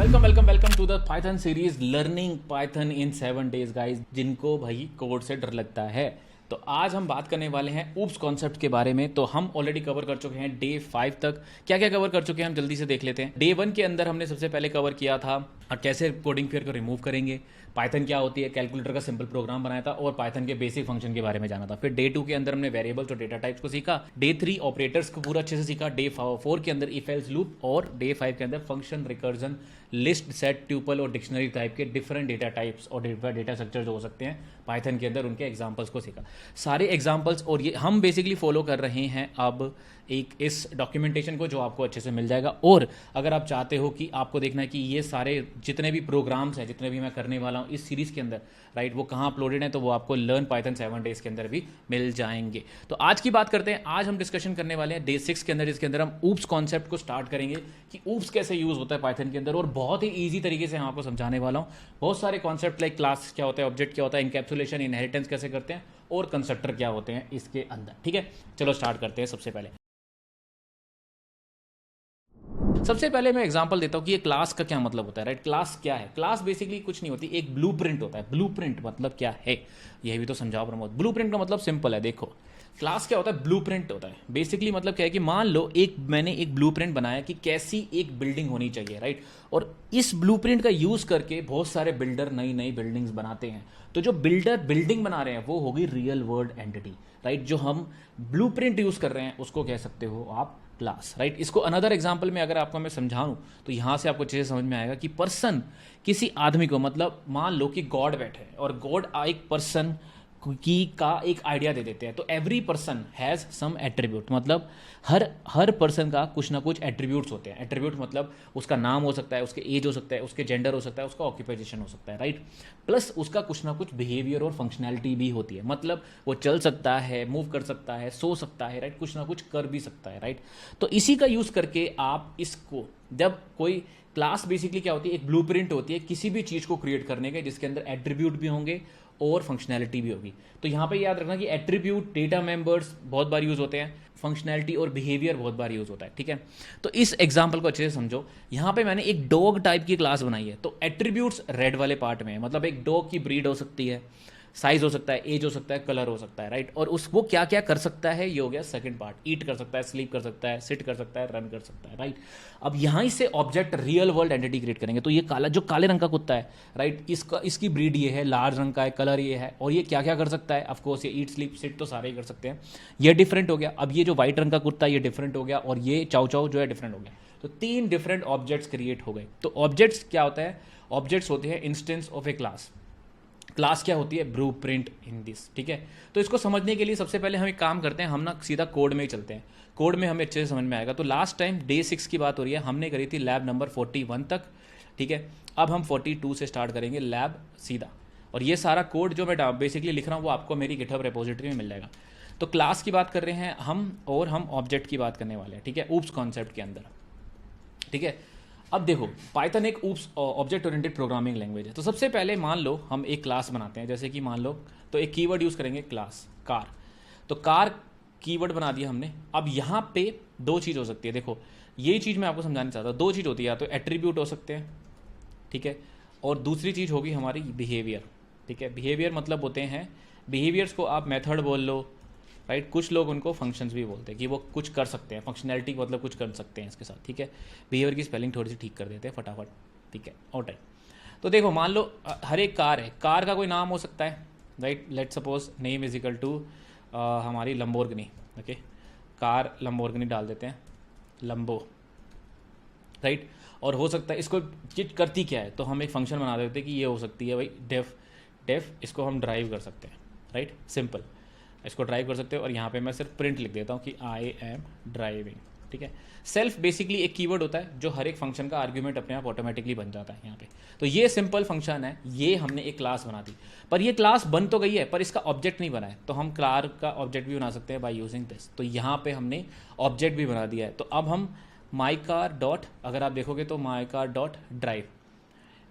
Welcome to the Python series learning Python in 7 days guys, जिनको भाई code से डर लगता है। तो आज हम बात करने वाले हैं ऊप्स कॉन्सेप्ट के बारे में। तो हम ऑलरेडी कवर कर चुके हैं डे 5 तक। क्या क्या कवर कर चुके हैं हम जल्दी से देख लेते हैं। डे 1 के अंदर हमने सबसे पहले कवर किया था कैसे कोडिंग फेयर को रिमूव करेंगे, पाइथन क्या होती है, कैलकुलेटर का सिंपल प्रोग्राम बनाया था और पाइथन के बेसिक फंक्शन के बारे में जाना था। फिर डे 2 के अंदर हमने वेरिएबल्स और डेटा टाइप्स को सीखा। डे 3 ऑपरेटर्स को पूरा अच्छे से सीखा। डे 4 के अंदर इफ एल्स लूप और डे 5 के अंदर function, recursion, list, set, tuple और डिक्शनरी टाइप के डिफरेंट डेटा टाइप्स और डेटा स्ट्रक्चर जो हो सकते हैं पाइथन के अंदर, उनके एग्जांपल्स को सीखा। सारे एग्जांपल्स और ये हम बेसिकली फॉलो कर रहे हैं अब एक इस डॉक्यूमेंटेशन को, जो आपको अच्छे से मिल जाएगा। और अगर आप चाहते हो कि आपको देखना है कि ये सारे जितने भी प्रोग्राम्स हैं, जितने भी मैं करने वाला हूँ इस सीरीज़ के अंदर, राइट, वो कहाँ अपलोडेड हैं, तो वो आपको लर्न पाइथन 7 days के अंदर भी मिल जाएंगे। तो आज की बात करते हैं। आज हम डिस्कशन करने वाले हैं डे 6 के अंदर, जिसके अंदर हम ऊप्स कॉन्सेप्ट को स्टार्ट करेंगे कि ऊप्स कैसे यूज़ होता है पाइथन के अंदर, और बहुत ही ईजी तरीके से हम आपको समझाने वाला हूँ। बहुत सारे कॉन्सेप्ट लाइक क्लास क्या होता है, ऑब्जेक्ट क्या होता है, इनकैप्सुलेशन, इनहेरिटेंस कैसे करते हैं और कंस्ट्रक्टर क्या होते हैं इसके अंदर। ठीक है, चलो स्टार्ट करते हैं। सबसे पहले मैं एग्जांपल देता हूं कि ये क्लास का क्या मतलब होता है। राइट, क्लास क्या है? क्लास बेसिकली कुछ नहीं होती, एक ब्लूप्रिंट होता है। ब्लूप्रिंट मतलब क्या है यह भी तो समझाओ प्रमोद। ब्लूप्रिंट का मतलब सिंपल है, देखो क्लास क्या होता है, ब्लूप्रिंट होता है। बेसिकली मतलब क्या है कि मान लो मैंने एक ब्लूप्रिंट बनाया कि कैसी एक बिल्डिंग होनी चाहिए, राइट, और इस ब्लूप्रिंट का यूज करके बहुत सारे बिल्डर नई नई बिल्डिंग्स बनाते हैं। तो जो बिल्डर बिल्डिंग बना रहे हैं वो होगी रियल वर्ल्ड एंटिटी, राइट। जो हम ब्लूप्रिंट यूज कर रहे हैं उसको कह सकते हो आप क्लास, राइट। इसको अनदर एग्जांपल में अगर आपको मैं समझाऊं तो यहां से आपको अच्छे से समझ में आएगा कि पर्सन किसी आदमी को, मतलब मान लो कि गॉड बैठे हैं और गॉड एक पर्सन की का एक आइडिया दे देते हैं। तो every person has some attribute, मतलब हर पर्सन का कुछ ना कुछ एट्रीब्यूट्स होते हैं। एट्रीब्यूट मतलब उसका नाम हो सकता है, उसके एज हो सकता है, उसके जेंडर हो सकता है, उसका ऑक्यूपेशन हो सकता है, राइट। प्लस उसका कुछ ना कुछ बिहेवियर और फंक्शनैलिटी भी होती है, मतलब वो चल सकता है, मूव कर सकता है, सो सकता है, राइट, कुछ ना कुछ कर भी सकता है, राइट। तो इसी का यूज़ करके आप इसको, जब कोई क्लास बेसिकली क्या होती है, एक ब्लूप्रिंट होती है किसी भी चीज़ को क्रिएट करने के, जिसके अंदर एट्रीब्यूट भी होंगे और फंक्शनैलिटी भी होगी। तो यहाँ पे याद रखना कि एट्रीब्यूट, डेटा मेंबर्स बहुत बार यूज होते हैं, फंक्शनैलिटी और बिहेवियर बहुत बार यूज होता है। ठीक है, तो इस एग्जांपल को अच्छे से समझो। यहाँ पे मैंने एक डॉग टाइप की क्लास बनाई है। तो एट्रीब्यूट्स रेड वाले पार्ट में है, मतलब एक डॉग की ब्रीड हो सकती है, साइज हो सकता है, एज हो सकता है, कलर हो सकता है, राइट। और उस वो क्या क्या कर सकता है, ये हो गया सेकंड पार्ट। ईट कर सकता है, स्लीप कर सकता है, सिट कर सकता है, रन कर सकता है, राइट। अब यहाँ से object real world entity create करेंगे। तो ये काला, जो काले रंग का कुत्ता है, राइट, इसकी ब्रीड ये है, लार्ज रंग का है, कलर ये है, और ये क्या क्या कर सकता है, ऑफकोर्स ये ईट, स्लीप, सिट तो सारे ही कर सकते हैं। ये डिफरेंट हो गया। अब ये जो व्हाइट रंग का कुत्ता है ये डिफरेंट हो गया, और ये चाउ चाउ जो है डिफरेंट हो गया। तो 3 डिफरेंट ऑब्जेक्ट्स क्रिएट हो गए। तो ऑब्जेक्ट्स क्या होता है, ऑब्जेक्ट्स होते हैं instance of A class. Class क्या होती है, ब्लूप्रिंट इन दिस। ठीक है, तो इसको समझने के लिए सबसे पहले हम एक काम करते हैं, हम ना सीधा कोड में ही चलते हैं। कोड में हमें अच्छे से समझ में आएगा। तो लास्ट टाइम डे 6 की बात हो रही है, हमने करी थी लैब नंबर 41 तक। ठीक है, अब हम 42 से स्टार्ट करेंगे लैब सीधा। और ये सारा कोड जो मैं बेसिकली लिख रहा हूँ वो आपको मेरी गिटहब रेपोजिटरी में मिल जाएगा। तो क्लास की बात कर रहे हैं हम, और हम ऑब्जेक्ट की बात करने वाले हैं। ठीक है, ऊप्स कॉन्सेप्ट के अंदर। ठीक है, अब देखो पाइथन एक oops object oriented programming language है। तो सबसे पहले मान लो हम एक क्लास बनाते हैं, जैसे कि मान लो तो एक कीवर्ड यूज़ करेंगे क्लास, कार। तो कार कीवर्ड बना दिया हमने। अब यहाँ पे 2 चीज़ हो सकती है। देखो यही चीज़ मैं आपको समझाना चाहता हूँ। 2 चीज़ होती है, या तो एट्रीब्यूट हो सकते हैं, ठीक है, और दूसरी चीज़ होगी हमारी बिहेवियर। ठीक है, बिहेवियर मतलब होते हैं, बिहेवियर्स को आप मेथड बोल लो, राइट। कुछ लोग उनको फंक्शंस भी बोलते हैं कि वो कुछ कर सकते हैं, फंक्शनैलिटी मतलब कुछ कर सकते हैं इसके साथ। ठीक है, बिहेवियर की स्पेलिंग थोड़ी सी ठीक कर देते हैं फटाफट। ठीक है, और टाइम। तो देखो मान लो हर एक कार है, कार का कोई नाम हो सकता है, right. Let suppose name is equal to हमारी लंबोर्गिनी। ओके, कार लंबोर्गिनी डाल देते हैं, लंबो, राइट। और हो सकता है इसको चिट करती क्या है, तो हम एक फंक्शन बना देते हैं कि ये हो सकती है भाई डेफ, इसको हम ड्राइव कर सकते हैं, राइट, सिंपल। इसको ड्राइव कर सकते हो, और यहाँ पे मैं सिर्फ प्रिंट लिख देता हूँ कि आई एम ड्राइविंग। ठीक है, सेल्फ बेसिकली एक कीवर्ड होता है जो हर एक फंक्शन का आर्ग्यूमेंट अपने आप ऑटोमेटिकली बन जाता है यहाँ पे। तो ये सिंपल फंक्शन है, ये हमने एक क्लास बना दी। पर ये क्लास बन तो गई है, पर इसका ऑब्जेक्ट नहीं बना है। तो हम कार का ऑब्जेक्ट भी बना सकते हैं बाय यूजिंग दिस। तो यहाँ पे हमने ऑब्जेक्ट भी बना दिया है। तो अब हम माई कार डॉट, अगर आप देखोगे तो माई कार डॉट ड्राइव,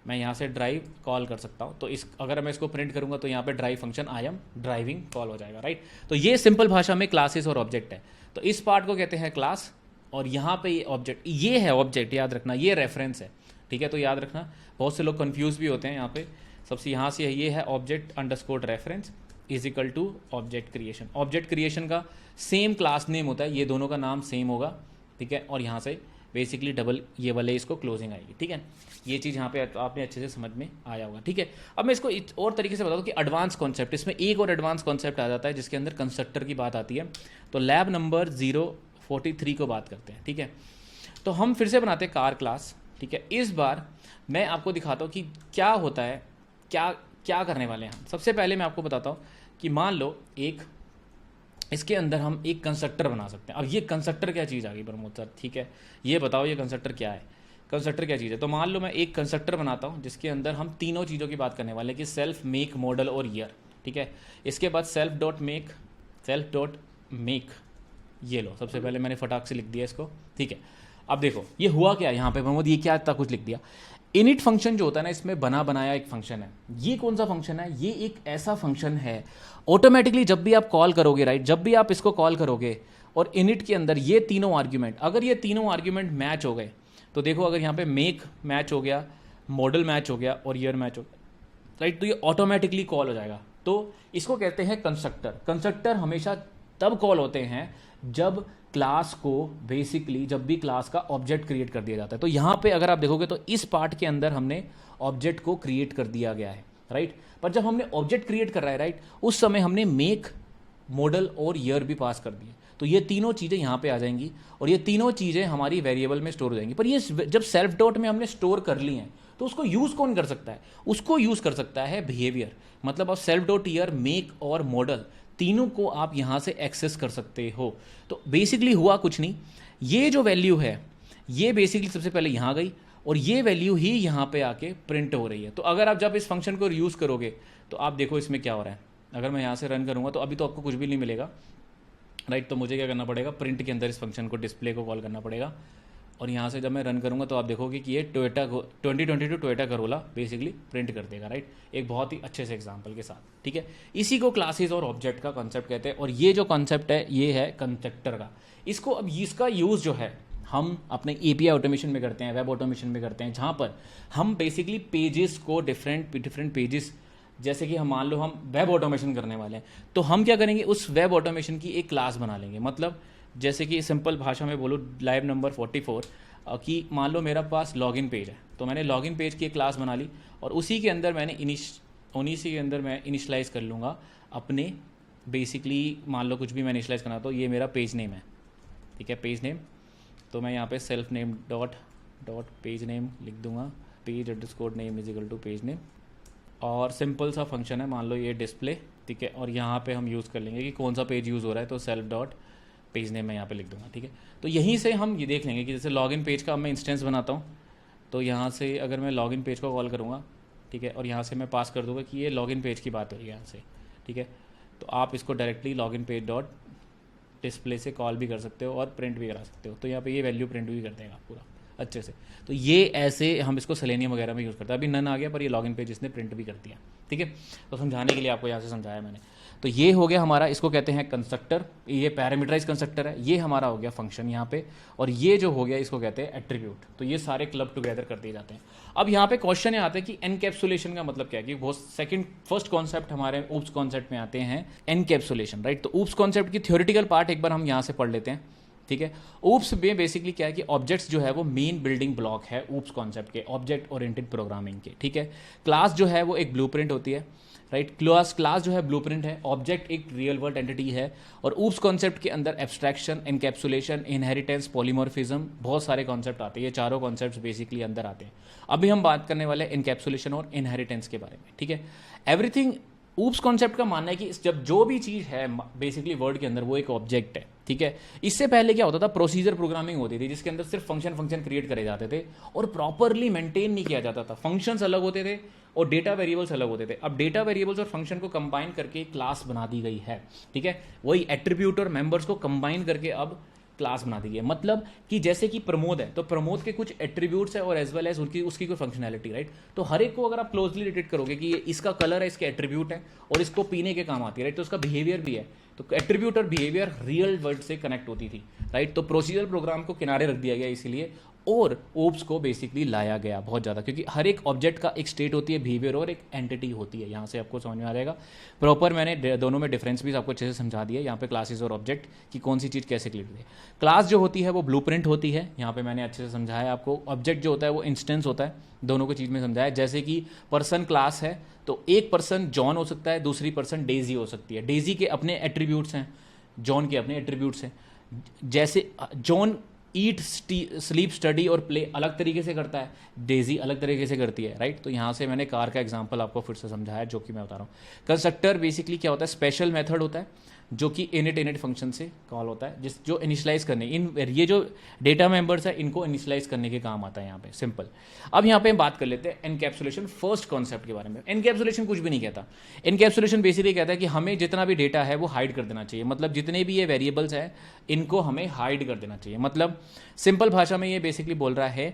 मैं यहाँ से ड्राइव कॉल कर सकता हूँ। तो इस अगर मैं इसको प्रिंट करूँगा तो यहाँ पे drive function I am driving call हो जाएगा, राइट। तो ये सिंपल भाषा में क्लासेस और ऑब्जेक्ट है। तो इस पार्ट को कहते हैं क्लास, और यहाँ पे ये ऑब्जेक्ट, ये है ऑब्जेक्ट, याद रखना ये रेफरेंस है। ठीक है। तो याद रखना, बहुत से लोग कंफ्यूज भी होते हैं यहाँ पे। सबसे यहाँ से ये है object underscore reference is equal to object creation. Object creation का सेम क्लास नेम होता है, ये दोनों का नाम सेम होगा, ठीक है। और यहाँ से बेसिकली डबल ये वाले इसको क्लोजिंग आएगी, ठीक है। ये चीज़ यहाँ पे आपने अच्छे से समझ में आया होगा, ठीक है। अब मैं इसको और तरीके से बता दूँ कि एडवांस कॉन्सेप्ट, इसमें एक और एडवांस कॉन्सेप्ट आ जाता है जिसके अंदर कंस्ट्रक्टर की बात आती है। तो लैब नंबर 043 को बात करते हैं, ठीक है। तो हम फिर से बनाते हैं कार क्लास, ठीक है। इस बार मैं आपको दिखाता हूँ कि क्या होता है, क्या करने वाले हैं हम। सबसे पहले मैं आपको बताता हूँ कि मान लो इसके अंदर हम एक कंस्ट्रक्टर बना सकते हैं। अब ये कंस्ट्रक्टर क्या चीज़ आ गई प्रमोद सर, ठीक है, ये बताओ ये कंस्ट्रक्टर क्या है, कंस्ट्रक्टर क्या चीज़ है। तो मान लो मैं एक कंस्ट्रक्टर बनाता हूँ जिसके अंदर हम तीनों चीज़ों की बात करने वाले हैं कि सेल्फ, मेक, मॉडल और ईयर, ठीक है। इसके बाद सेल्फ डॉट मेक, ये लो, सबसे पहले मैंने फटाक से लिख दिया इसको, ठीक है। अब देखो ये हुआ क्या यहाँ पे प्रमोद, ये क्या इतना कुछ लिख दिया। इनिट फंक्शन जो होता है ना, इसमें बना बनाया एक फंक्शन है। ये कौन सा फंक्शन है, ये एक ऐसा फंक्शन है ऑटोमेटिकली जब भी आप कॉल करोगे, राइट, जब भी आप इसको कॉल करोगे और इनिट के अंदर ये तीनों आर्ग्यूमेंट, अगर ये तीनों आर्ग्यूमेंट मैच हो गए, तो देखो अगर यहाँ पे मेक मैच हो गया, मॉडल मैच हो गया और ईयर मैच हो गया, राइट, तो ये ऑटोमेटिकली कॉल हो जाएगा। तो इसको कहते हैं कंस्ट्रक्टर। कंस्ट्रक्टर हमेशा तब कॉल होते हैं जब क्लास को बेसिकली, जब भी क्लास का ऑब्जेक्ट क्रिएट कर दिया जाता है। तो यहाँ पे अगर आप देखोगे तो इस पार्ट के अंदर हमने ऑब्जेक्ट को क्रिएट कर दिया गया है, राइट। पर जब हमने ऑब्जेक्ट क्रिएट कर रहा है, राइट, उस समय हमने मेक, मॉडल और ईयर भी पास कर दिए। तो ये तीनों चीज़ें यहाँ पे आ जाएंगी और ये तीनों चीज़ें हमारी वेरिएबल में स्टोर हो जाएंगी। पर ये जब सेल्फ डॉट में हमने स्टोर कर ली हैं तो उसको यूज़ कौन कर सकता है, उसको यूज़ कर सकता है बिहेवियर। मतलब आप सेल्फ डॉट ईयर, मेक और मॉडल तीनों को आप यहाँ से एक्सेस कर सकते हो। तो बेसिकली हुआ कुछ नहीं, ये जो वैल्यू है ये बेसिकली सबसे पहले यहाँ गई और ये वैल्यू ही यहाँ पे आके प्रिंट हो रही है। तो अगर आप जब इस फंक्शन को यूज़ करोगे तो आप देखो इसमें क्या हो रहा है। अगर मैं यहाँ से रन करूँगा तो अभी तो आपको कुछ भी नहीं मिलेगा, राइट। तो मुझे क्या करना पड़ेगा, प्रिंट के अंदर इस फंक्शन को, डिस्प्ले को कॉल करना पड़ेगा। और यहाँ से जब मैं रन करूँगा तो आप देखोगे कि ये Toyota 2022 Toyota Corolla basically print कर देगा, राइट, एक बहुत ही अच्छे से एग्जांपल के साथ, ठीक है। इसी को क्लासेस और ऑब्जेक्ट का कॉन्सेप्ट कहते हैं। और ये जो कॉन्सेप्ट है ये है कंस्ट्रक्टर का। इसको अब इसका यूज़ जो है हम अपने एपीआई ऑटोमेशन में करते हैं, वेब ऑटोमेशन में करते हैं, जहाँ पर हम बेसिकली पेजेस को डिफरेंट पेजेस, जैसे कि हम मान लो हम वेब ऑटोमेशन करने वाले हैं, तो हम क्या करेंगे, उस वेब ऑटोमेशन की एक क्लास बना लेंगे। मतलब जैसे कि सिंपल भाषा में बोलो, लाइव नंबर 44 कि मान लो मेरा पास लॉगिन पेज है, तो मैंने लॉगिन पेज की एक क्लास बना ली और उसी के अंदर मैंने उन्हीं के अंदर मैं इनिशलाइज कर लूँगा अपने, बेसिकली मान लो कुछ भी मैं इनिशलाइज करना, तो ये मेरा पेज नेम है, ठीक है, पेज नेम। तो मैं यहाँ पे self name dot page name लिख दूंगा, page underscore name is equal to page name. और सिंपल सा फंक्शन है, मान लो ये डिस्प्ले, ठीक है। और यहाँ पे हम यूज़ कर लेंगे कि कौन सा पेज यूज़ हो रहा है, तो सेल्फ डॉट पेज नेम मैं यहाँ पे लिख दूंगा, ठीक है। तो यहीं से हम ये देख लेंगे कि जैसे लॉगिन पेज का मैं इंस्टेंस बनाता हूँ, तो यहाँ से अगर मैं लॉगिन पेज को कॉल करूँगा, ठीक है, और यहाँ से मैं पास कर दूँगा कि ये लॉगिन पेज की बात हो रही है यहाँ से, ठीक है। तो आप इसको directly login page dot display से कॉल भी कर सकते हो और प्रिंट भी करा सकते हो। तो यहाँ पे ये वैल्यू प्रिंट भी कर देगा पूरा अच्छे से। तो ये ऐसे हम इसको सेलेनियम वगैरह में यूज़ करते हैं। अभी नन आ गया पर ये लॉगिन पेज इसने प्रिंट भी कर दिया, ठीक है। तो समझाने के लिए आपको यहाँ से समझाया मैंने। तो ये हो गया हमारा, इसको कहते हैं कंस्ट्रक्टर, ये पैरामीटराइज कंस्ट्रक्टर है। ये हमारा हो गया फंक्शन यहाँ पे, और ये जो हो गया इसको कहते हैं एट्रीब्यूट। तो ये सारे क्लब टुगेदर कर दिए जाते हैं। अब यहाँ पे क्वेश्चन आता है कि एनकैप्सुलेशन का मतलब क्या है, कि बहुत फर्स्ट कॉन्सेप्ट हमारे ऊप्स कॉन्सेप्ट में आते हैं एनकैप्सुलेशन, राइट। तो ऊप्स कॉन्सेप्ट की थ्योरेटिकल पार्ट एक बार हम यहाँ से पढ़ लेते हैं, ठीक है। ऊप्स में बेसिकली क्या है कि ऑब्जेक्ट्स जो है वो मेन बिल्डिंग ब्लॉक है ऊप्स कॉन्सेप्ट के, ऑब्जेक्ट ओरिएंटेड प्रोग्रामिंग के, ठीक है। क्लास जो है वो एक ब्लूप्रिंट होती है, राइट। क्लास जो है ब्लूप्रिंट है, ऑब्जेक्ट एक रियल वर्ल्ड एंटिटी है, और ऊप्स कॉन्सेप्ट के अंदर एब्स्ट्रैक्शन, एनकैप्सुलेशन, इनहेरिटेंस, पॉलीमॉर्फिज्म, बहुत सारे कॉन्सेप्ट आते हैं। ये चारों कॉन्सेप्ट्स बेसिकली अंदर आते हैं। अभी हम बात करने वाले हैं इनकैप्सुलेशन और इनहेरिटेंस के बारे में, ठीक है। एवरीथिंग ऊप्स कॉन्सेप्ट का मानना है कि जब जो भी चीज़ है बेसिकली वर्ड के अंदर वो एक ऑब्जेक्ट है, ठीक है। इससे पहले क्या होता था, प्रोसीजर प्रोग्रामिंग होती थी जिसके अंदर सिर्फ फंक्शन क्रिएट करे जाते थे और प्रॉपरली मेंटेन नहीं किया जाता था। फंक्शंस अलग होते थे और डेटा वेरिएबल्स अलग होते थे। अब डेटा वेरिएबल्स और फंक्शन को कंबाइन करके क्लास बना दी गई है, ठीक है। वही एट्रीब्यूट और मेंबर्स को कंबाइन करके अब क्लास बना दी गई है। मतलब कि जैसे कि प्रमोद है तो प्रमोद के कुछ एट्रीब्यूट्स है और एज वेल एज उसकी कोई फंक्शनैलिटी, राइट। तो हर एक को अगर आप क्लोजली रिलेटेड करोगे कि ये इसका कलर है, इसके एट्रीब्यूट है और इसको पीने के काम आती है, राइट। तो उसका बिहेवियर भी है। तो एट्रीब्यूट और बिहेवियर रियल वर्ल्ड से कनेक्ट होती थी, राइट। तो प्रोसीजर प्रोग्राम को किनारे रख दिया गया इसीलिए, और ओप्स को बेसिकली लाया गया बहुत ज़्यादा, क्योंकि हर एक ऑब्जेक्ट का एक स्टेट होती है, बिहेवियर और एक एंटिटी होती है। यहाँ से आपको समझ में आ जाएगा प्रॉपर। मैंने दोनों में डिफरेंस भी आपको अच्छे से समझा दिया यहाँ पे, क्लासेस और ऑब्जेक्ट की कौन सी चीज़ कैसे क्लियर है। क्लास जो होती है वो ब्लूप्रिंट होती है, यहाँ पे मैंने अच्छे से समझाया आपको। ऑब्जेक्ट जो होता है वो इंस्टेंस होता है, दोनों को चीज़ में समझाया। जैसे कि पर्सन क्लास है, तो एक पर्सन जॉन हो सकता है, दूसरी पर्सन डेजी हो सकती है। डेजी के अपने एट्रीब्यूट्स हैं, जॉन के अपने एट्रीब्यूट्स हैं। जैसे जॉन ईट, स्लीप, स्टडी और प्ले अलग तरीके से करता है, डेजी अलग तरीके से करती है, राइट। तो यहाँ से मैंने कार का एग्जांपल आपको फिर से समझाया, जो कि मैं बता रहा हूँ। कंस्ट्रक्टर बेसिकली क्या होता है, स्पेशल मेथड होता है जो कि इनिट फंक्शन से कॉल होता है, जिस जो इनिशियलाइज करने, ये जो डेटा मेंबर्स है इनको इनिशियलाइज करने के काम आता है यहाँ पे, सिंपल। अब यहाँ पे हम बात कर लेते हैं एनकैप्सुलेशन फर्स्ट कॉन्सेप्ट के बारे में। एनकैप्सुलेशन कुछ भी नहीं कहता। एनकैप्सुलेशन बेसिकली कहता है कि हमें जितना भी डेटा है वो हाइड कर देना चाहिए, मतलब जितने भी ये वेरिएबल्स हैं इनको हमें हाइड कर देना चाहिए। मतलब सिंपल भाषा में ये बेसिकली बोल रहा है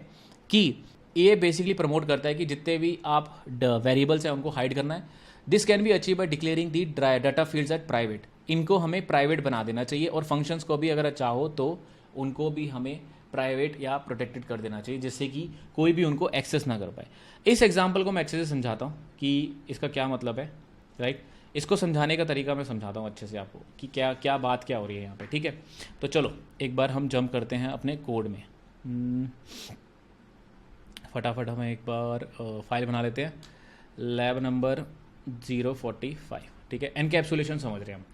कि ये बेसिकली प्रमोट करता है कि जितने भी आप वेरिएबल्स हैं उनको हाइड करना है। This can be achieve by declaring the data fields at private. इनको हमें प्राइवेट बना देना चाहिए, और फंक्शंस को भी अगर चाहो तो उनको भी हमें प्राइवेट या प्रोटेक्टेड कर देना चाहिए, जिससे कि कोई भी उनको एक्सेस ना कर पाए। इस एग्जांपल को मैं अच्छे से समझाता हूँ कि इसका क्या मतलब है, राइट। इसको समझाने का तरीका मैं समझाता हूँ अच्छे से आपको कि क्या क्या बात क्या हो रही है यहाँ पे, ठीक है। तो चलो एक बार हम जंप करते हैं अपने कोड में। फटाफट हम एक बार फाइल बना लेते हैं, लैब नंबर 045, ठीक है। एनकैप्सुलेशन समझ रहे हैं हम।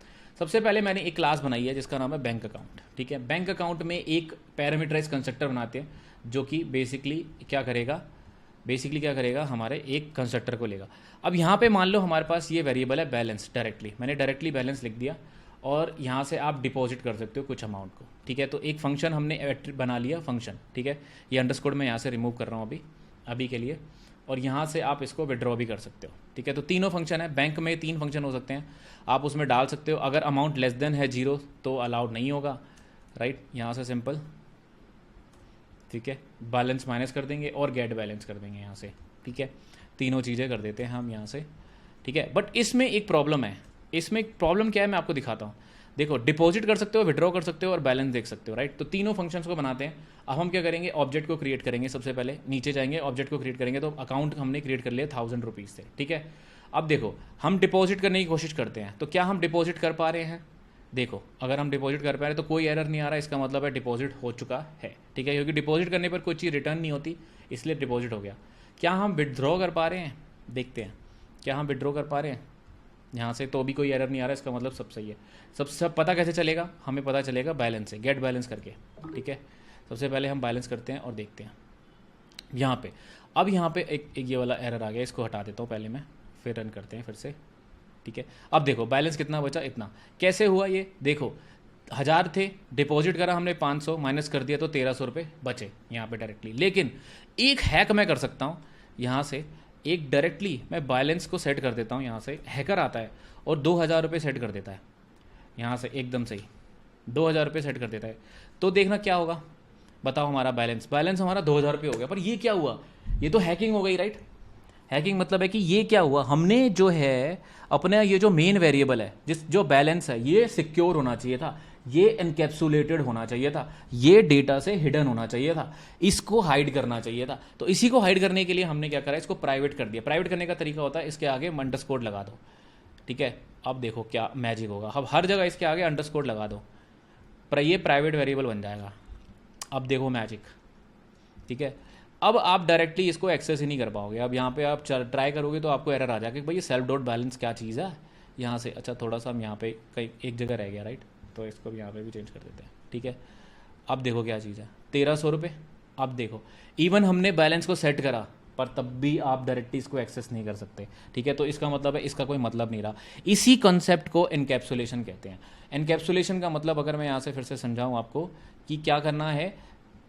सबसे पहले मैंने एक क्लास बनाई है जिसका नाम है बैंक अकाउंट, ठीक है। बैंक अकाउंट में एक पैरामीटराइज कंस्ट्रक्टर बनाते हैं जो कि बेसिकली क्या करेगा, हमारे एक कंस्ट्रक्टर को लेगा। अब यहाँ पे मान लो हमारे पास ये वेरिएबल है बैलेंस, मैंने डायरेक्टली बैलेंस लिख दिया, और यहाँ से आप डिपॉजिट कर सकते हो कुछ अमाउंट को, ठीक है। तो एक फंक्शन हमने बना लिया, फंक्शन, ठीक है। ये अंडरस्कोर मैं यहाँ से रिमूव कर रहा हूँ अभी के लिए, और यहाँ से आप इसको विड्रॉ भी कर सकते हो, ठीक है। तो तीनों फंक्शन है, बैंक में 3 फंक्शन हो सकते हैं, आप उसमें डाल सकते हो। अगर अमाउंट लेस देन है 0 तो अलाउड नहीं होगा, राइट। यहाँ से सिंपल, ठीक है, बैलेंस माइनस कर देंगे और गेट बैलेंस कर देंगे यहाँ से, ठीक है। तीनों चीज़ें कर देते हैं हम यहाँ से, ठीक है। बट इसमें एक प्रॉब्लम है। इसमें प्रॉब्लम क्या है मैं आपको दिखाता हूँ। देखो, डिपॉजिट कर सकते हो, विड्रॉ कर सकते हो और बैलेंस देख सकते हो, राइट। तो तीनों फंक्शंस को बनाते हैं। अब हम क्या करेंगे, ऑब्जेक्ट को क्रिएट करेंगे। सबसे पहले नीचे जाएंगे, ऑब्जेक्ट को क्रिएट करेंगे। तो अकाउंट हमने क्रिएट कर लिया 1000 रुपीज़ से, ठीक है। अब देखो, हम डिपॉजिट करने की कोशिश करते हैं, तो क्या हम डिपॉजिट कर पा रहे हैं? देखो, अगर हम डिपॉजिट कर पा रहे हैं तो कोई एरर नहीं आ रहा, इसका मतलब है डिपॉजिट हो चुका है, ठीक है। क्योंकि डिपॉजिट करने पर कोई चीज़ रिटर्न नहीं होती, इसलिए डिपॉजिट हो गया। क्या हम विड्रॉ कर पा रहे हैं? देखते हैं, क्या हम विड्रॉ कर पा रहे हैं यहाँ से? तो भी कोई एरर नहीं आ रहा, इसका मतलब सब सही है। सब पता कैसे चलेगा? हमें पता चलेगा बैलेंस से, गेट बैलेंस करके, ठीक है। सबसे पहले हम बैलेंस करते हैं और देखते हैं यहाँ पे। अब यहाँ पे एक ये वाला एरर आ गया, इसको हटा देता हूँ पहले मैं, फिर रन करते हैं फिर से, ठीक है। अब देखो बैलेंस कितना बचा, इतना। कैसे हुआ ये? देखो, 1000 थे, डिपॉजिट करा हमने 500, माइनस कर दिया तो 1300 रुपये बचे यहाँ पे डायरेक्टली। लेकिन एक हैक मैं कर सकता हूँ यहाँ से, एक डायरेक्टली मैं बैलेंस को सेट कर देता हूँ। यहाँ से हैकर आता है और 2000 रुपये सेट कर देता है यहाँ से, एकदम से ही 2000 रुपये सेट कर देता है। तो देखना क्या होगा, बताओ। हमारा बैलेंस हमारा 2000 रुपये हो गया। पर ये क्या हुआ? ये तो हैकिंग हो गई, राइट। हैकिंग मतलब है कि ये क्या हुआ, हमने जो है अपने ये जो मेन वेरिएबल है, जो बैलेंस है, ये सिक्योर होना चाहिए था, ये एनकैप्सुलेटेड होना चाहिए था, ये डेटा से हिडन होना चाहिए था, इसको हाइड करना चाहिए था। तो इसी को हाइड करने के लिए हमने क्या करा, इसको प्राइवेट कर दिया। प्राइवेट करने का तरीका होता है, इसके आगे अंडरस्कोर लगा दो, ठीक है। अब देखो क्या मैजिक होगा, अब हर जगह इसके आगे अंडरस्कोर लगा दो, पर ये प्राइवेट वेरिएबल बन जाएगा। अब देखो मैजिक, ठीक है। अब आप डायरेक्टली इसको एक्सेस ही नहीं कर पाओगे। अब यहाँ पे आप ट्राई करोगे तो आपको एरर आ जाएगा कि भाई ये सेल्फ डॉट बैलेंस क्या चीज़ है यहाँ से। अच्छा, थोड़ा सा हम यहाँ पे कहीं एक जगह रह गया, राइट। तो इसको भी यहाँ पे भी चेंज कर देते हैं, ठीक है। अब देखो क्या चीज़ है, 1300 रुपये। अब देखो, इवन हमने बैलेंस को सेट करा, पर तब भी आप डायरेक्टली इसको एक्सेस नहीं कर सकते, ठीक है। तो इसका मतलब है इसका कोई मतलब नहीं रहा। इसी कॉन्सेप्ट को एनकैप्सुलेशन कहते हैं। एनकैप्सुलेशन का मतलब, अगर मैं यहाँ से फिर से समझाऊँ आपको, कि क्या करना है,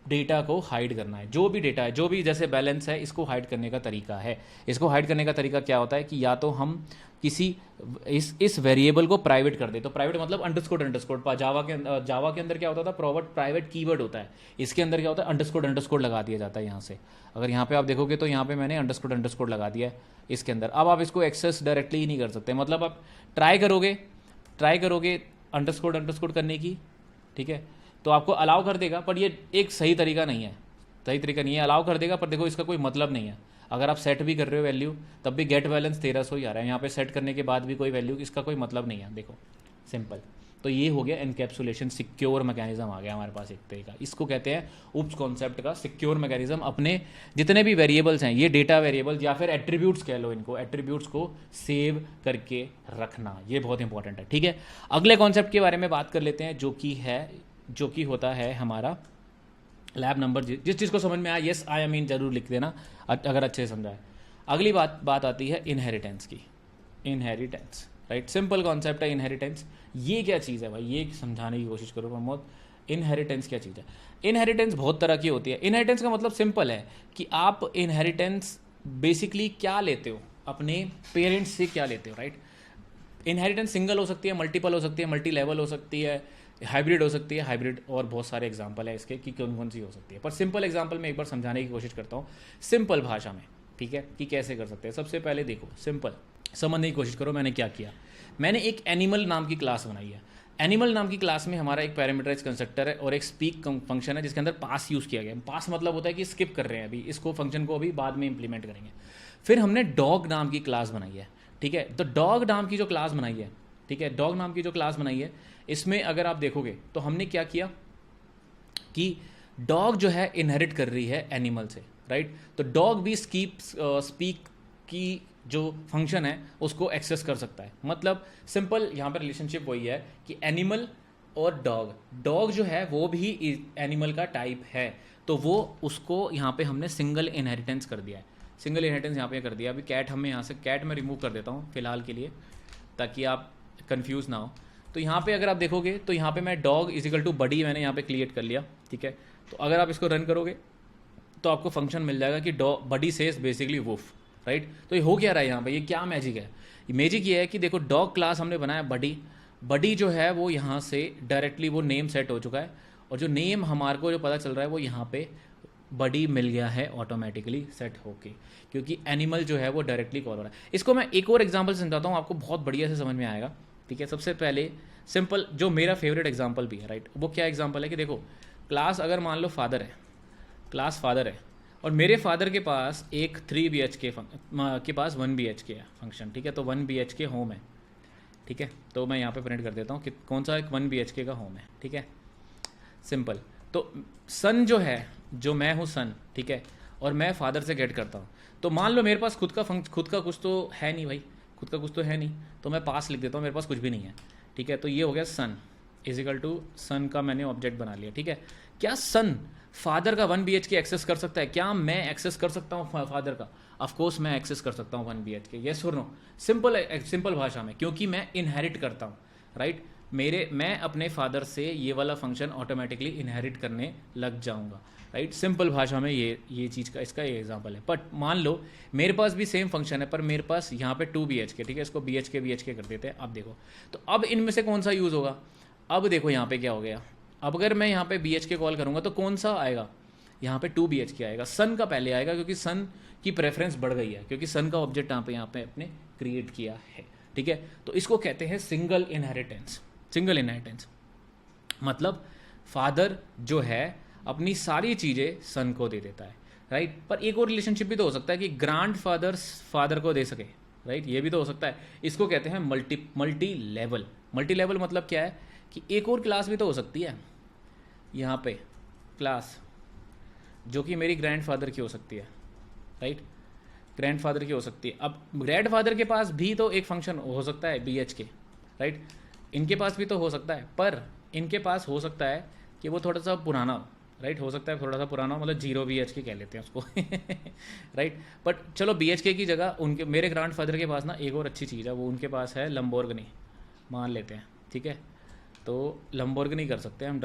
डेटा को हाइड करना है। जो भी डेटा है, जो भी जैसे बैलेंस है, इसको हाइड करने का तरीका है। इसको हाइड करने का तरीका क्या होता है कि या तो हम किसी इस वेरिएबल को प्राइवेट कर दे। तो प्राइवेट मतलब अंडरस्कोर। जावा के अंदर क्या होता था, प्राइवेट कीवर्ड होता है। इसके अंदर क्या होता है, अंडरस्कोर लगा दिया जाता है यहाँ से। अगर यहाँ पे आप देखोगे तो यहाँ पे मैंने अंडरस्कोर लगा दिया है इसके अंदर। अब आप इसको एक्सेस डायरेक्टली ही नहीं कर सकते। मतलब आप ट्राई करोगे अंडरस्कोर करने की, ठीक है, तो आपको अलाउ कर देगा, पर ये एक सही तरीका नहीं है। सही तरीका नहीं है, अलाउ कर देगा पर देखो इसका कोई मतलब नहीं है। अगर आप सेट भी कर रहे हो वैल्यू तब भी गेट बैलेंस 1300 ही आ रहा है, यहाँ पे सेट करने के बाद भी कोई वैल्यू, इसका कोई मतलब नहीं है। देखो सिंपल। तो ये हो गया एनकैप्सुलेशन, सिक्योर मैकेनिज्म आ गया हमारे पास एक तरीका। इसको कहते हैं उप्स कॉन्सेप्ट का सिक्योर मैकेनिज्म। अपने जितने भी वेरिएबल्स हैं, ये डेटा वेरिएबल्स या फिर एट्रीब्यूट्स कह लो इनको, एट्रीब्यूट्स को सेव करके रखना, ये बहुत इंपॉर्टेंट है। ठीक है, अगले कॉन्सेप्ट के बारे में बात कर लेते हैं, जो कि होता है हमारा लैब नंबर। जिस चीज़ को समझ में आया यस आई मीन जरूर लिख देना अगर अच्छे से समझा है। अगली बात आती है इनहेरिटेंस की। इनहेरिटेंस, राइट, सिंपल कॉन्सेप्ट है इनहेरिटेंस। ये क्या चीज़ है भाई, ये समझाने की कोशिश करो प्रमोद। इनहेरिटेंस क्या चीज़ है? इनहेरिटेंस बहुत तरह की होती है। इनहेरिटेंस का मतलब सिंपल है कि आप इनहेरिटेंस बेसिकली क्या लेते हो, अपने पेरेंट्स से क्या लेते हो, राइट। इनहेरिटेंस सिंगल हो सकती है, मल्टीपल हो सकती है, मल्टी लेवल हो सकती है, हाइब्रिड हो सकती है, हाइब्रिड और बहुत सारे एग्जांपल है इसके कि कौन कौन सी हो सकती है। पर सिंपल एग्जांपल में एक बार समझाने की कोशिश करता हूँ सिंपल भाषा में, ठीक है, कि कैसे कर सकते हैं। सबसे पहले देखो, सिंपल समझने की कोशिश करो। मैंने क्या किया, मैंने एक एनिमल नाम की क्लास बनाई है। एनिमल नाम की क्लास में हमारा एक पैरामीटराइज कंस्ट्रक्टर है और एक स्पीक फंक्शन है जिसके अंदर पास यूज़ किया गया। पास मतलब होता है कि स्किप कर रहे हैं अभी इसको, फंक्शन को अभी बाद में इंप्लीमेंट करेंगे। फिर हमने डॉग नाम की क्लास बनाई है, ठीक है। तो डॉग नाम की जो क्लास बनाई है, ठीक है, डॉग नाम की जो क्लास बनाई है, इसमें अगर आप देखोगे तो हमने क्या किया कि डॉग जो है इनहेरिट कर रही है एनिमल से, राइट। तो डॉग भी स्पीक की जो फंक्शन है उसको एक्सेस कर सकता है। मतलब सिंपल यहाँ पर रिलेशनशिप वही है कि एनिमल और डॉग जो है वो भी एनिमल का टाइप है, तो वो उसको यहाँ पे हमने सिंगल इनहेरिटेंस कर दिया है। सिंगल इनहेरिटेंस यहाँ पे कर दिया। अभी कैट हमें यहाँ से, कैट में रिमूव कर देता हूँ फिलहाल के लिए ताकि आप कंफ्यूज ना हो। तो यहाँ पे अगर आप देखोगे तो यहाँ पे मैं डॉग इजिकल टू बडी मैंने यहाँ पे क्रिएट कर लिया, ठीक है। तो अगर आप इसको रन करोगे तो आपको फंक्शन मिल जाएगा कि बडी सेज बेसिकली वुफ, राइट। तो ये हो क्या रहा है यहाँ पे, ये क्या मैजिक है? मैजिक ये है कि देखो डॉग क्लास हमने बनाया बडी जो है वो यहाँ से डायरेक्टली वो नेम सेट हो चुका है और जो नेम हमारे को जो पता चल रहा है वो यहाँ पे बडी मिल गया है ऑटोमेटिकली सेट होके, क्योंकि एनिमल जो है वो डायरेक्टली कॉल हो रहा है। इसको मैं एक और एग्जांपल समझाता हूँ, आपको बहुत बढ़िया से समझ में आएगा, ठीक है। सबसे पहले सिंपल जो मेरा फेवरेट एग्जांपल भी है, राइट, वो क्या एग्जांपल है कि देखो क्लास अगर मान लो फादर है, क्लास फादर है और मेरे फादर के पास एक 3 BHK के पास 1 BHK है फंक्शन, ठीक है। तो 1 BHK होम है, ठीक है। तो मैं यहाँ पे प्रिंट कर देता हूँ कि कौन सा एक 1 BHK का होम है, ठीक है, सिंपल। तो सन जो है, जो मैं हूँ सन, ठीक है, और मैं फादर से गेट करता हूँ। तो मान लो मेरे पास खुद का कुछ तो है नहीं भाई, खुद का कुछ तो है नहीं, तो मैं पास लिख देता हूँ, मेरे पास कुछ भी नहीं है, ठीक है। तो ये हो गया सन इजिकल टू सन का मैंने ऑब्जेक्ट बना लिया, ठीक है। क्या सन फादर का 1 BHK एक्सेस कर सकता है? क्या मैं एक्सेस कर सकता हूँ फादर का? ऑफकोर्स मैं एक्सेस कर सकता हूँ 1 BHK, यस और नो। सिंपल भाषा में, क्योंकि मैं इनहेरिट करता हूँ, राइट। मैं अपने फादर से ये वाला फंक्शन ऑटोमेटिकली इनहेरिट करने लग जाऊंगा, राइट। सिंपल भाषा में ये चीज़ का इसका ये एग्जांपल है। बट मान लो मेरे पास भी सेम फंक्शन है पर मेरे पास यहाँ पे 2 BHK, ठीक है, इसको BHK कर देते हैं। अब देखो, तो अब इनमें से कौन सा यूज़ होगा? अब देखो यहाँ पे क्या हो गया, अब अगर मैं यहाँ पे BHK कॉल करूँगा तो कौन सा आएगा? यहाँ पे 2 BHK आएगा, सन का पहले आएगा क्योंकि सन की प्रेफरेंस बढ़ गई है, क्योंकि सन का ऑब्जेक्ट यहाँ पे अपने क्रिएट किया है, ठीक है। तो इसको कहते हैं सिंगल इनहेरिटेंस। सिंगल इनहेरिटेंस मतलब फादर जो है अपनी सारी चीज़ें सन को दे देता है, राइट। पर एक और रिलेशनशिप भी तो हो सकता है कि ग्रांड फादर को दे सके, राइट, ये भी तो हो सकता है। इसको कहते हैं मल्टी लेवल मतलब क्या है कि एक और क्लास भी तो हो सकती है यहाँ पे, क्लास जो कि मेरी ग्रैंडफादर की हो सकती है, राइट, ग्रैंडफादर की हो सकती है। अब ग्रैंडफादर के पास भी तो एक फंक्शन हो सकता है BHK, राइट, इनके पास भी तो हो सकता है, पर इनके पास हो सकता है कि वो थोड़ा सा पुराना हो, राइट, हो सकता है थोड़ा सा पुराना हो, मतलब 0 BHK कह लेते हैं उसको राइट। बट चलो BHK की जगह उनके मेरे ग्रैंडफादर के पास ना एक और अच्छी चीज़ है, वो उनके पास है लंबोर्गिनी, मान लेते हैं, ठीक है। तो लंबोर्गिनी कर सकते हैं हम,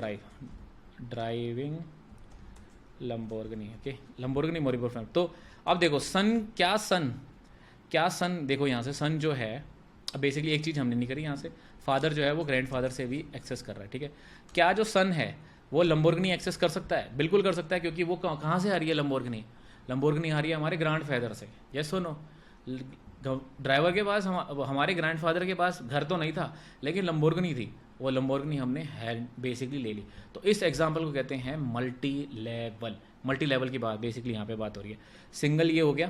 ड्राइविंग लंबोर्गिनी, ओके, लंबोर्गिनी मोरिबोर फ्रैंक। तो अब देखो क्या सन देखो यहाँ से सन जो है, अब बेसिकली एक चीज़ हमने नहीं करी यहाँ से, फादर जो है वो ग्रैंडफादर से भी एक्सेस कर रहा है, ठीक है। क्या जो सन है वो लंबोर्गिनी एक्सेस कर सकता है? बिल्कुल कर सकता है, क्योंकि वो कहाँ से आ रही है लंबोर्गिनी आ रही है हमारे ग्रैंडफादर से, यस और नो। ड्राइवर के पास हमारे ग्रैंडफादर के पास घर तो नहीं था लेकिन लंबोर्गिनी थी, वो लंबोर्गिनी हमने बेसिकली ले ली। तो इस एग्जाम्पल को कहते हैं मल्टी लेवल, मल्टी लेवल की बात बेसिकली यहाँ पे बात हो रही है। सिंगल ये हो गया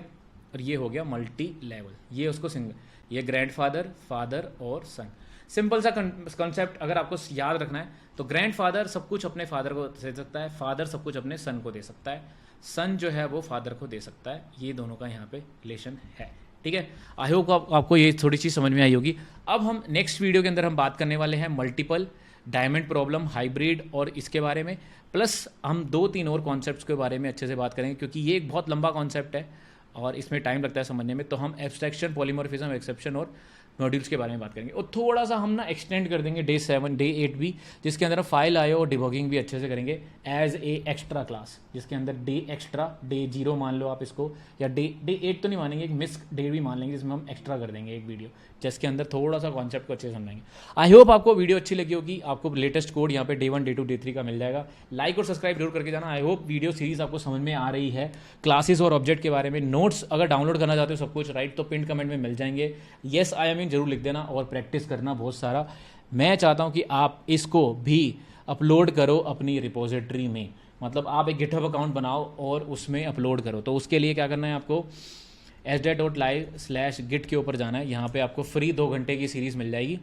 और ये हो गया मल्टी लेवल, ये उसको सिंगल, ये ग्रैंडफादर, फादर और सन। सिंपल सा कॉन्सेप्ट अगर आपको याद रखना है तो ग्रैंडफादर सब कुछ अपने फादर को दे सकता है, फादर सब कुछ अपने सन को दे सकता है, सन जो है वो फादर को दे सकता है। ये दोनों का यहाँ पे रिलेशन है, ठीक है। आई होप आपको ये थोड़ी चीज़ समझ में आई होगी। अब हम नेक्स्ट वीडियो के अंदर हम बात करने वाले हैं मल्टीपल, डायमंड प्रॉब्लम, हाइब्रिड और इसके बारे में, प्लस हम 2-3 और कॉन्सेप्ट्स के बारे में अच्छे से बात करेंगे क्योंकि ये एक बहुत लंबा कॉन्सेप्ट है और इसमें टाइम लगता है समझने में। तो हम एब्स्ट्रैक्शन, पॉलीमॉर्फिज्म, एक्सेप्शन और मॉड्यूल्स के बारे में बात करेंगे और थोड़ा सा हम ना एक्सटेंड कर देंगे डे 7, डे 8 भी, जिसके अंदर फाइल आयो और डिबगिंग भी अच्छे से करेंगे एज ए एक्स्ट्रा क्लास, जिसके अंदर डे एक्स्ट्रा, डे 0 मान लो आप इसको, या डे 8 तो नहीं मानेंगे, एक मिस डे भी मान लेंगे जिसमें हम एक्स्ट्रा कर देंगे एक वीडियो, जिसके अंदर थोड़ा सा कॉन्सेप्ट को अच्छे से समझाएंगे। आई होप आपको वीडियो अच्छी लगी होगी। आपको लेटेस्ट कोड यहाँ पे डे 1, डे 2, डे 3 का मिल जाएगा। लाइक और सब्सक्राइब जरूर करके जाना। आई होप वीडियो सीरीज आपको समझ में आ रही है। क्लासेस और ऑब्जेक्ट के बारे में नोट्स अगर डाउनलोड करना चाहते हो सब कुछ राइट, तो पिन कमेंट में मिल जाएंगे। येस आई एम इन जरूर लिख देना और प्रैक्टिस करना बहुत सारा। मैं चाहता हूँ कि आप इसको भी अपलोड करो अपनी रिपोजिटरी में, मतलब आप एक गिटहब अकाउंट बनाओ और उसमें अपलोड करो। तो उसके लिए क्या करना है आपको, sdat.live/git के ऊपर जाना है। यहाँ पे आपको फ्री 2 घंटे की सीरीज़ मिल जाएगी,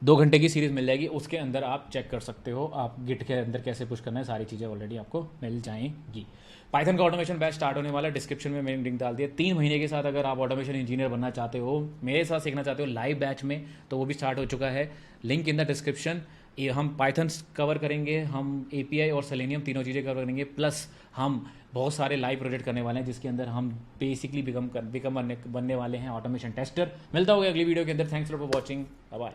2 घंटे की सीरीज़ मिल जाएगी। उसके अंदर आप चेक कर सकते हो आप गिट के अंदर कैसे पुश करना है, सारी चीज़ें ऑलरेडी आपको मिल जाएंगी। पाइथन का ऑटोमेशन बैच स्टार्ट होने वाला है, डिस्क्रिप्शन में मैंने लिंक डाल दिया। 3 महीने के साथ अगर आप ऑटोमेशन इंजीनियर बनना चाहते हो, मेरे साथ सीखना चाहते हो लाइव बैच में, तो वो भी स्टार्ट हो चुका है, लिंक इन द डिस्क्रिप्शन। ये हम पाइथन कवर करेंगे, हम एपीआई और सेलेनियम तीनों चीज़ें कवर करेंगे, प्लस हम बहुत सारे लाइव प्रोजेक्ट करने वाले हैं जिसके अंदर हम बेसिकली बनने वाले हैं ऑटोमेशन टेस्टर। मिलता होगा अगली वीडियो के अंदर। Thanks for watching, bye bye.